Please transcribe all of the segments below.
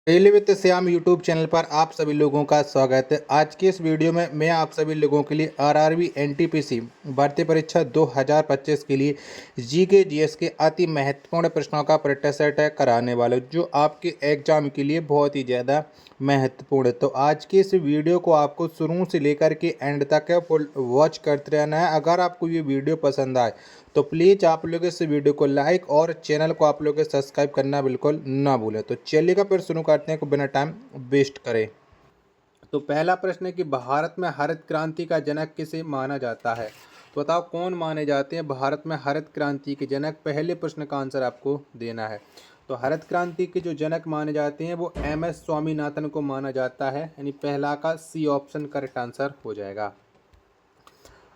Daily with Shyam YouTube channel पर आप सभी लोगों का स्वागत है। आज की इस वीडियो में मैं आप सभी लोगों के लिए आरआरबी एनटीपीसी भर्ती परीक्षा 2025 के लिए जीके जीएस के अति महत्वपूर्ण प्रश्नों का प्रैक्टिस सेट कराने वाला हूं, जो आपके एग्जाम के लिए बहुत ही ज़्यादा महत्वपूर्ण है। तो आज की इस वीडियो को आपको शुरू से लेकर के एंड तक फुल वॉच करते रहना है। अगर आपको ये वीडियो पसंद आए तो प्लीज़ आप लोग इस वीडियो को लाइक और चैनल को आप लोग सब्सक्राइब करना बिल्कुल ना भूलें। तो चलिएगा फिर शुरू करते हैं को बिना टाइम वेस्ट करें। तो पहला प्रश्न है कि भारत में हरित क्रांति का जनक किसे माना जाता है। तो बताओ कौन माने जाते हैं भारत में हरित क्रांति के जनक। पहले प्रश्न का आंसर आपको देना है। तो हरित क्रांति के जो जनक माने जाते हैं वो एम.एस. स्वामीनाथन को माना जाता है, यानी पहला का सी ऑप्शन करेक्ट आंसर हो जाएगा।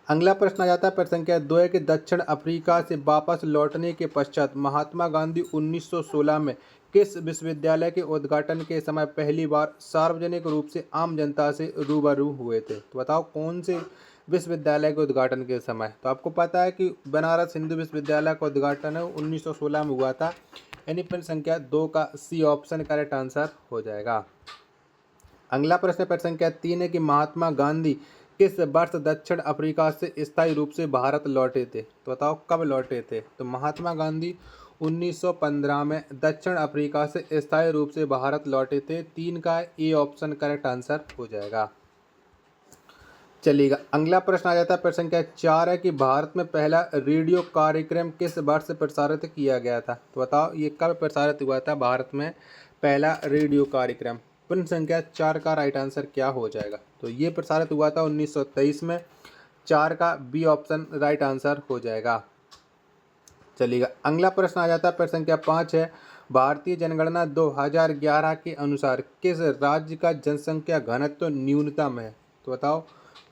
अगला प्रश्न आ जाता है प्रश्न संख्या 2 है कि दक्षिण अफ्रीका से वापस लौटने के पश्चात महात्मा गांधी 1916 में किस विश्वविद्यालय के उद्घाटन के समय पहली बार सार्वजनिक रूप से आम जनता से रूबरू हुए थे। तो बताओ कौन से विश्वविद्यालय के उद्घाटन के समय। तो आपको पता है कि बनारस हिंदू विश्वविद्यालय का उद्घाटन है 1916 में हुआ था, यानी प्रश्न संख्या 2 का सी ऑप्शन करेक्ट आंसर हो जाएगा। अगला प्रश्न संख्या 3 है कि महात्मा गांधी किस वर्ष दक्षिण अफ्रीका से स्थायी रूप से भारत लौटे थे। तो बताओ कब लौटे थे। तो महात्मा गांधी 1915 में दक्षिण अफ्रीका से स्थायी रूप से भारत लौटे थे। 3 का ए ऑप्शन करेक्ट आंसर हो जाएगा। चलिएगा अगला प्रश्न आ जाता है प्रश्न संख्या 4 है कि भारत में पहला रेडियो कार्यक्रम किस वर्ष प्रसारित किया गया था। तो बताओ ये कब प्रसारित हुआ था भारत में पहला रेडियो कार्यक्रम। प्रश्न संख्या 4 का राइट आंसर क्या हो जाएगा। तो ये प्रसारित हुआ था 1923 में। 4 का बी ऑप्शन राइट आंसर हो जाएगा। चलिएगा अगला प्रश्न आ जाता है प्रश्न संख्या 5 है भारतीय जनगणना 2011 के अनुसार किस राज्य का जनसंख्या घनत्व न्यूनतम है। तो बताओ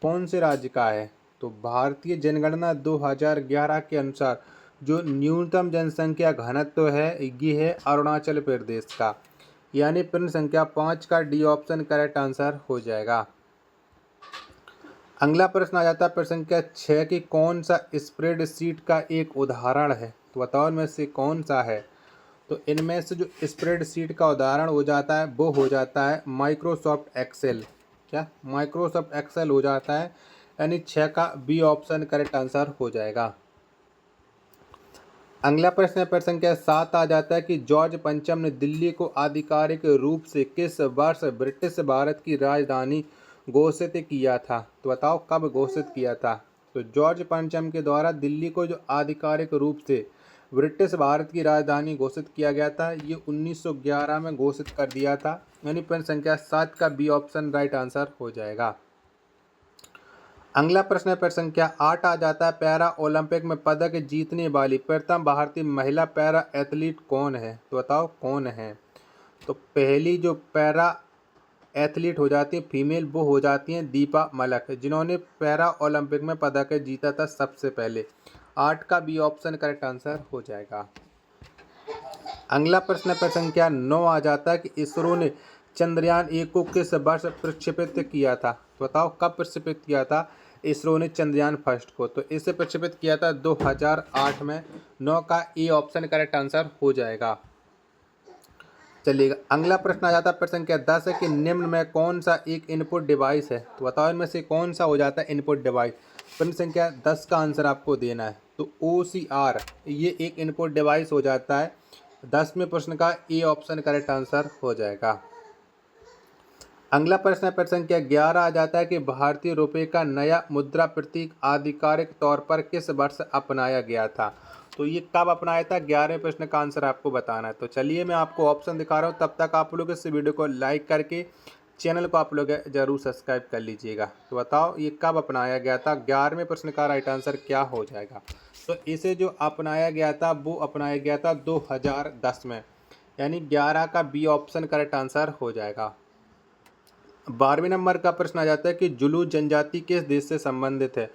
कौन से राज्य का है। तो भारतीय जनगणना 2011 के अनुसार जो न्यूनतम जनसंख्या घनत्व है ये है अरुणाचल प्रदेश का, यानी प्रश्न संख्या 5 का डी ऑप्शन करेक्ट आंसर हो जाएगा। अगला प्रश्न आ जाता है प्रश्न संख्या 6 कि कौन सा स्प्रेडशीट का एक उदाहरण है। तो बताओ इनमें से कौन सा है। तो इनमें से जो स्प्रेडशीट का उदाहरण हो जाता है वो हो जाता है माइक्रोसॉफ्ट एक्सेल। क्या माइक्रोसॉफ्ट एक्सेल हो जाता है, यानी 6 का बी ऑप्शन करेक्ट आंसर हो जाएगा। अगला प्रश्न है प्रश्न संख्या 7 आ जाता है कि जॉर्ज पंचम ने दिल्ली को आधिकारिक रूप से किस वर्ष ब्रिटिश भारत की राजधानी घोषित किया था। तो बताओ कब घोषित किया था। तो जॉर्ज पंचम के द्वारा दिल्ली को जो आधिकारिक रूप से ब्रिटिश भारत की राजधानी घोषित किया गया था ये 1911 में घोषित कर दिया था, यानी प्रश्न संख्या 7 का बी ऑप्शन राइट आंसर हो जाएगा। अगला प्रश्न है प्रश्न संख्या 8 आ जाता है पैरा ओलंपिक में पदक जीतने वाली प्रथम भारतीय महिला पैरा एथलीट कौन है। तो बताओ कौन है। तो पहली जो पैरा एथलीट हो जाती है फीमेल वो हो जाती हैं दीपा मलिक, जिन्होंने पैरा ओलंपिक में पदक जीता था सबसे पहले। 8 का बी ऑप्शन करेक्ट आंसर हो जाएगा। अगला प्रश्न प्रश्न संख्या 9 आ जाता है कि इसरो ने चंद्रयान 1 को किस वर्ष प्रक्षेपित किया था। तो बताओ कब प्रक्षेपित किया था इसरो ने चंद्रयान फर्स्ट को। तो इसे प्रक्षेपित किया था 2008 में। 9 का ए ऑप्शन करेक्ट आंसर हो जाएगा। चलिएगा अगला प्रश्न आ जाता है प्रश्न संख्या 10 है कि निम्न में कौन सा एक इनपुट डिवाइस है। तो बताओ इनमें से कौन सा हो जाता है इनपुट डिवाइस। प्रश्न संख्या 10 का आंसर आपको देना है। तो OCR ये एक इनपुट डिवाइस हो जाता है। 10वें प्रश्न का ए ऑप्शन करेक्ट आंसर हो जाएगा। अगला प्रश्न है प्रश्न संख्या 11 आ जाता है कि भारतीय रुपये का नया मुद्रा प्रतीक आधिकारिक तौर पर किस वर्ष अपनाया गया था। तो ये कब अपनाया था। 11वें प्रश्न का आंसर आपको बताना है। तो चलिए मैं आपको ऑप्शन दिखा रहा हूँ, तब तक आप लोग इस वीडियो को लाइक करके चैनल को आप लोग जरूर सब्सक्राइब कर लीजिएगा। तो बताओ ये कब अपनाया गया था। 11वें प्रश्न का राइट आंसर क्या हो जाएगा। तो इसे जो अपनाया गया था वो अपनाया गया था 2010 में, यानी 11 का बी ऑप्शन करेक्ट आंसर हो जाएगा। 12वें नंबर का प्रश्न आ जाता है कि जुलू जनजाति किस देश से संबंधित है।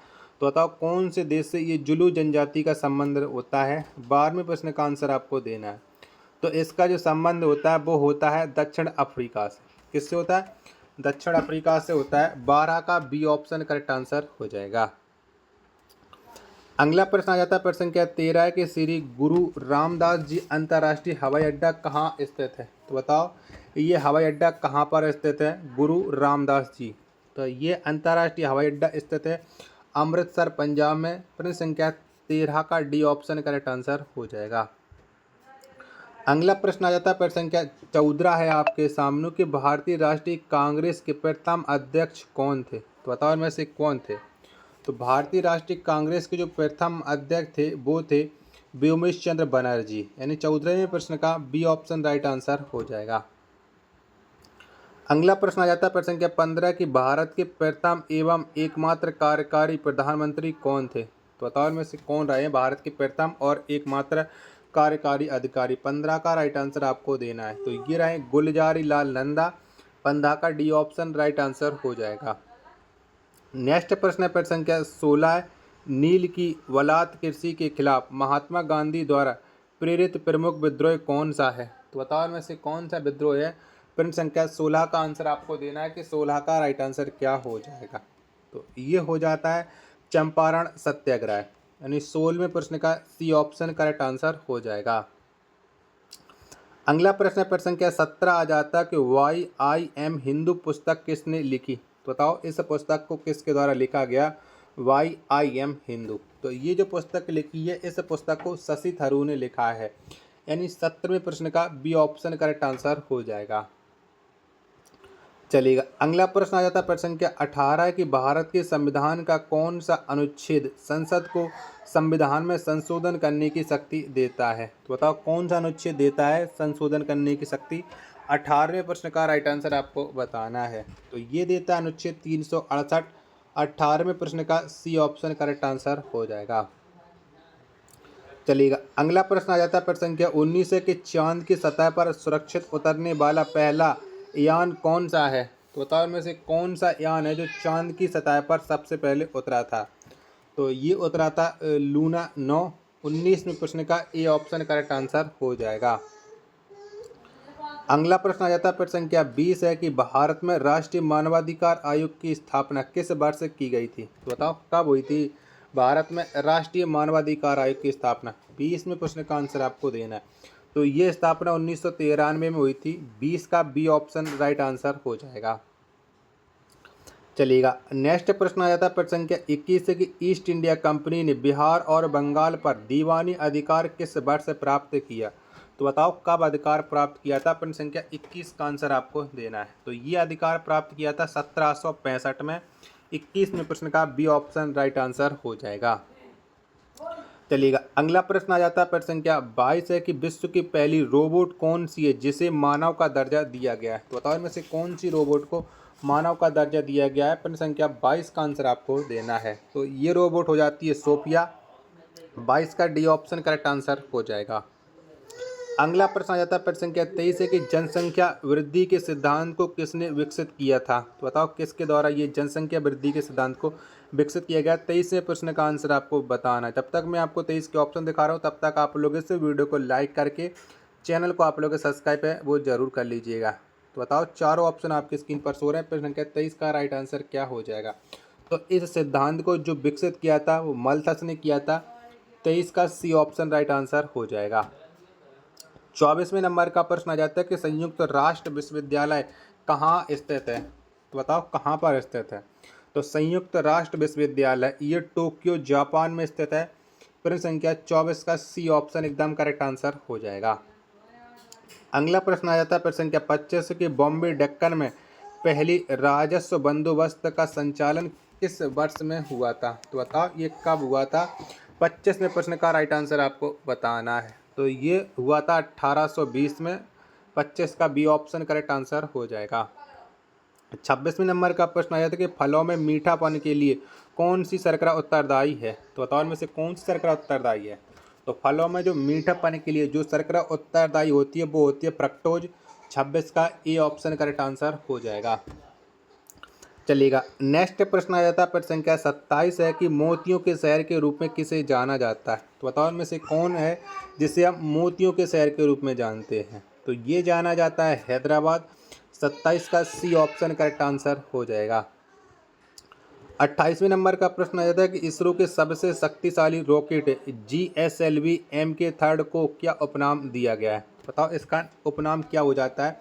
तो बताओ कौन से देश से ये जुलू जनजाति का संबंध होता है। 12वें प्रश्न का आंसर आपको देना है। तो इसका जो संबंध होता है वो होता है दक्षिण अफ्रीका से। किससे होता है। दक्षिण अफ्रीका से होता है। 12 का बी ऑप्शन करेक्ट आंसर हो जाएगा। अगला प्रश्न आ जाता है प्रश्न संख्या 13 है कि श्री गुरु रामदास जी अंतर्राष्ट्रीय हवाई अड्डा कहाँ स्थित है। तो बताओ ये हवाई अड्डा कहाँ पर स्थित है। गुरु रामदास जी, तो ये अंतर्राष्ट्रीय हवाई अड्डा स्थित है अमृतसर पंजाब में। प्रश्न संख्या 13 का डी ऑप्शन करेक्ट आंसर हो जाएगा। अगला प्रश्न आ जाता है प्रश्न संख्या 14 है आपके सामने कि भारतीय राष्ट्रीय कांग्रेस के प्रथम अध्यक्ष कौन थे। तो बताओ इनमें से कौन थे। तो भारतीय राष्ट्रीय कांग्रेस के जो प्रथम अध्यक्ष थे वो थे व्योमेश चंद्र बनर्जी, यानी 14वें प्रश्न का बी ऑप्शन राइट आंसर हो जाएगा। अगला प्रश्न आ जाता है प्रश्न संख्या 15 कि भारत के प्रथम एवं एकमात्र कार्यकारी प्रधानमंत्री कौन थे। तो बताओ इनमें से कौन रहे हैं भारत के प्रथम और एकमात्र कार्यकारी अधिकारी। 15 का राइट आंसर आपको देना है। तो ये रहे गुलजारी लाल नंदा। 15 का डी ऑप्शन राइट आंसर हो जाएगा। नेक्स्ट प्रश्न है प्रश्न संख्या 16 है नील की वलात कृषि के खिलाफ महात्मा गांधी द्वारा प्रेरित प्रमुख विद्रोह कौन सा है। तो बताओ इनमें से कौन सा विद्रोह है। प्रश्न संख्या 16 का आंसर आपको देना है कि 16 का राइट आंसर क्या हो जाएगा। तो ये हो जाता है चंपारण सत्याग्रह, यानी 16वें प्रश्न का सी ऑप्शन करेक्ट आंसर हो जाएगा। अगला प्रश्न है प्रश्न संख्या 17 आ जाता है कि वाई आई एम हिंदू पुस्तक किसने लिखी। तो बताओ इस पुस्तक को किसके द्वारा लिखा गया। वाई आई एम हिंदू, तो ये जो पुस्तक लिखी है इस पुस्तक को शशि थरूर ने लिखा है, यानी 17वें प्रश्न का बी ऑप्शन करेक्ट आंसर हो जाएगा। चलिएगा अगला प्रश्न आ जाता है प्रश्न संख्या 18 कि भारत के संविधान का कौन सा अनुच्छेद संसद को संविधान में संशोधन करने की शक्ति देता है। तो बताओ कौन सा अनुच्छेद देता है संशोधन करने की शक्ति। 18वें प्रश्न का राइट आंसर आपको बताना है। तो ये देता है अनुच्छेद 368। 18वें प्रश्न का सी ऑप्शन करेक्ट आंसर हो जाएगा। चलिएगा अगला प्रश्न आ जाता है प्रश्न संख्या 19 है कि चांद की सतह पर सुरक्षित उतरने वाला पहला यान कौन सा है। तो बताओ इनमें से कौन सा यान है जो चांद की सतह पर सबसे पहले उतरा था। तो ये उतरा था लूना 9। 19वें प्रश्न का ए ऑप्शन करेक्ट आंसर हो जाएगा। अगला प्रश्न आ जाता है प्रश्न संख्या 20 है कि भारत में राष्ट्रीय मानवाधिकार आयोग की स्थापना किस वर्ष की गई थी। तो बताओ कब हुई थी भारत में राष्ट्रीय मानवाधिकार आयोग की स्थापना। 20वें प्रश्न का आंसर आपको देना है। तो ये स्थापना 1993 में हुई थी। 20 का बी ऑप्शन राइट आंसर हो जाएगा। चलिएगा नेक्स्ट प्रश्न आ जाता है प्रश्न संख्या 21 है कि ईस्ट इंडिया कंपनी ने बिहार और बंगाल पर दीवानी अधिकार किस वर्ष प्राप्त किया। तो बताओ कब अधिकार प्राप्त किया था। प्रश्न संख्या 21 का आंसर आपको देना है। तो ये अधिकार प्राप्त किया था 1765 में। 21वें प्रश्न का बी ऑप्शन राइट आंसर हो जाएगा। चलिएगा अगला प्रश्न आ जाता है प्रश्न संख्या 22 है कि विश्व की पहली रोबोट कौन सी है जिसे मानव का दर्जा दिया गया है। तो बताओ इनमें से कौन सी रोबोट को मानव का दर्जा दिया गया है। प्रश्न संख्या 22 का आंसर आपको देना है। तो ये रोबोट हो जाती है सोफिया। 22 का डी ऑप्शन करेक्ट आंसर हो जाएगा। अगला प्रश्न आ जाता है प्रश्न संख्या 23 है कि जनसंख्या वृद्धि के सिद्धांत को किसने विकसित किया था। तो बताओ किसके द्वारा ये जनसंख्या वृद्धि के सिद्धांत को विकसित किया गया। 23वें प्रश्न का आंसर आपको बताना है। जब तक मैं आपको 23 के ऑप्शन दिखा रहा हूँ तब तक आप लोग इस वीडियो को लाइक करके चैनल को आप लोग सब्सक्राइब है वो जरूर कर लीजिएगा। तो बताओ चारों ऑप्शन आपकी स्क्रीन पर सो रहे हैं। प्रश्न संख्या 23 का राइट आंसर क्या हो जाएगा। तो इस सिद्धांत को जो विकसित किया था वो मलथस ने किया था। 23 का सी ऑप्शन राइट आंसर हो जाएगा। 24वें नंबर का प्रश्न आ जाता है कि संयुक्त राष्ट्र विश्वविद्यालय कहाँ स्थित है। तो बताओ कहाँ पर स्थित है। तो संयुक्त राष्ट्र विश्वविद्यालय ये टोक्यो जापान में स्थित है। प्रश्न संख्या 24 का सी ऑप्शन एकदम करेक्ट आंसर हो जाएगा। अगला प्रश्न आ जाता है प्रश्न संख्या 25 के बॉम्बे डेक्कन में पहली राजस्व बंदोबस्त का संचालन किस वर्ष में हुआ था। तो बताओ ये कब हुआ था। 25वें प्रश्न का राइट आंसर आपको बताना है। तो ये हुआ था 1820 में। 25 का बी ऑप्शन करेक्ट आंसर हो जाएगा। 26वें नंबर का प्रश्न आया था कि फलों में मीठापन के लिए कौन सी शर्करा उत्तरदायी है। तो बताओ इनमें से कौन सी शर्करा उत्तरदायी है। तो फलों में जो मीठापन के लिए जो शर्करा उत्तरदायी होती है वो होती है फ्रक्टोज। 26 का ए ऑप्शन करेक्ट आंसर हो जाएगा। चलिएगा नेक्स्ट प्रश्न आ जाता है प्रश्न संख्या 27 है कि मोतियों के शहर के रूप में किसे जाना जाता है। तो बताओ इनमें से कौन है जिसे हम मोतियों के शहर के रूप में जानते हैं। तो ये जाना जाता है हैदराबाद। 27 का सी ऑप्शन करेक्ट आंसर हो जाएगा। 28वें नंबर का प्रश्न आ जाता है कि इसरो के सबसे शक्तिशाली रॉकेट GSLV Mk3 को क्या उपनाम दिया गया है? बताओ इसका उपनाम क्या हो जाता है?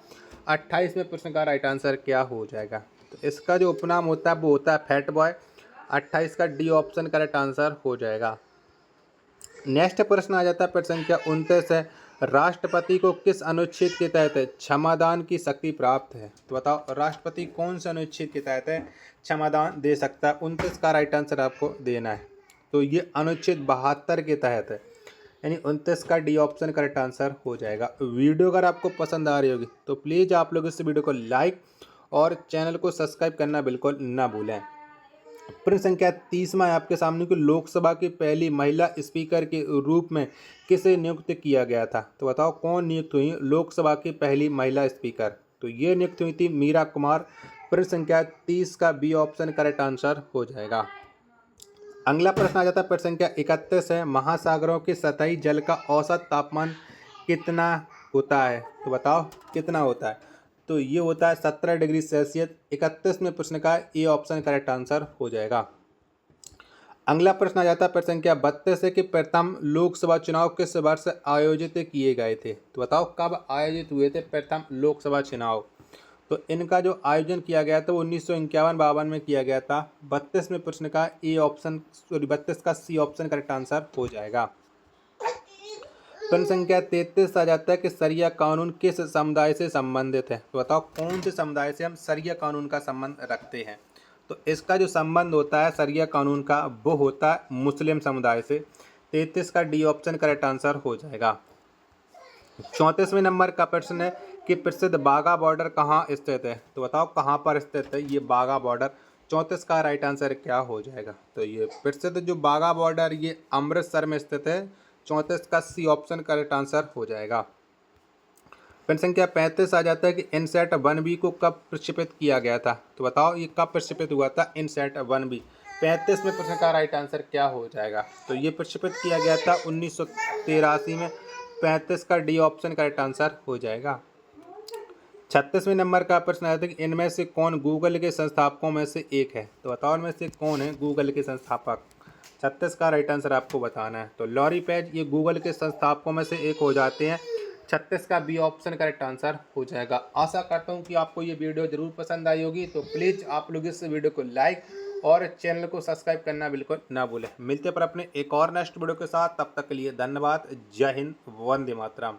28वें प्रश्न का राइट आंसर क्या हो जाएगा? तो इसका जो उपनाम होता है वो होता है फैट बॉय। 28 का डी ऑप्शन करेक्ट आंसर हो जाएगा। नेक्स्ट प्रश्न आ जाता है प्रश्न संख्या 29 है, राष्ट्रपति को किस अनुच्छेद के तहत क्षमादान की शक्ति प्राप्त है? तो बताओ राष्ट्रपति कौन से अनुच्छेद के तहत क्षमादान दे सकता है? 29 का राइट आंसर आपको देना है। तो ये अनुच्छेद 72 के तहत है, यानी 29 का डी ऑप्शन करेक्ट आंसर हो जाएगा। वीडियो अगर आपको पसंद आ रही होगी तो प्लीज़ आप लोग इस वीडियो को लाइक और चैनल को सब्सक्राइब करना बिल्कुल ना भूलें। प्रश्न संख्या 30वां है आपके सामने कि लोकसभा की पहली महिला स्पीकर के रूप में किसे नियुक्त किया गया था? तो बताओ कौन नियुक्त हुई लोकसभा की पहली महिला स्पीकर? तो ये नियुक्त हुई थी मीरा कुमार। प्रश्न संख्या 30 का बी ऑप्शन करेक्ट आंसर हो जाएगा। अगला प्रश्न आ जाता है प्रश्न संख्या 31 है, महासागरों के सतही जल का औसत तापमान कितना होता है? तो बताओ कितना होता है? तो ये होता है 17 डिग्री सेल्सियस। 31वें प्रश्न का ए ऑप्शन करेक्ट आंसर हो जाएगा। अगला प्रश्न आ जाता है प्रश्न संख्या 32 है कि प्रथम लोकसभा चुनाव किस वर्ष आयोजित किए गए थे? तो बताओ कब आयोजित हुए थे प्रथम लोकसभा चुनाव? तो इनका जो आयोजन किया गया था वो 1951-52 में किया गया था। 32वें प्रश्न का ए ऑप्शन 32 का सी ऑप्शन करेक्ट आंसर हो जाएगा। प्रश्न संख्या 33 आ जाता है कि शरिया कानून किस समुदाय से संबंधित है? तो बताओ कौन से समुदाय से हम शरिया कानून का संबंध रखते हैं? तो इसका जो संबंध होता है शरिया कानून का वो होता है मुस्लिम समुदाय से। 33 का डी ऑप्शन करेक्ट आंसर हो जाएगा। 34वें नंबर का प्रश्न है कि प्रसिद्ध बाघा बॉर्डर कहाँ स्थित है? तो बताओ कहाँ पर स्थित है ये बाघा बॉर्डर? 34 का राइट आंसर क्या हो जाएगा? तो ये प्रसिद्ध जो बाघा बॉर्डर ये अमृतसर में स्थित है। 34 का सी ऑप्शन करेक्ट आंसर हो जाएगा। प्रश्न संख्या 35 आ जाता है कि इनसैट 1B को कब प्रक्षेपित किया गया था? तो बताओ ये कब प्रक्षेपित हुआ था इनसैट 1B? 35वें प्रश्न का राइट आंसर क्या हो जाएगा? तो ये प्रक्षेपित किया गया था 1983 में। 35 का डी ऑप्शन करेक्ट आंसर हो जाएगा। 36वें नंबर का प्रश्न आया था कि इनमें से कौन गूगल के संस्थापकों में से एक है? तो बताओ इनमें से कौन है गूगल के संस्थापक? 36 का राइट आंसर आपको बताना है। तो लॉरी पेज ये गूगल के संस्थापकों में से एक हो जाते हैं। 36 का बी ऑप्शन करेक्ट आंसर हो जाएगा। आशा करता हूँ कि आपको ये वीडियो जरूर पसंद आई होगी। तो प्लीज़ आप लोग इस वीडियो को लाइक और चैनल को सब्सक्राइब करना बिल्कुल ना भूलें। मिलते पर अपने एक और नेक्स्ट वीडियो के साथ, तब तक के लिए धन्यवाद। जय हिंद, वंदे मातरम।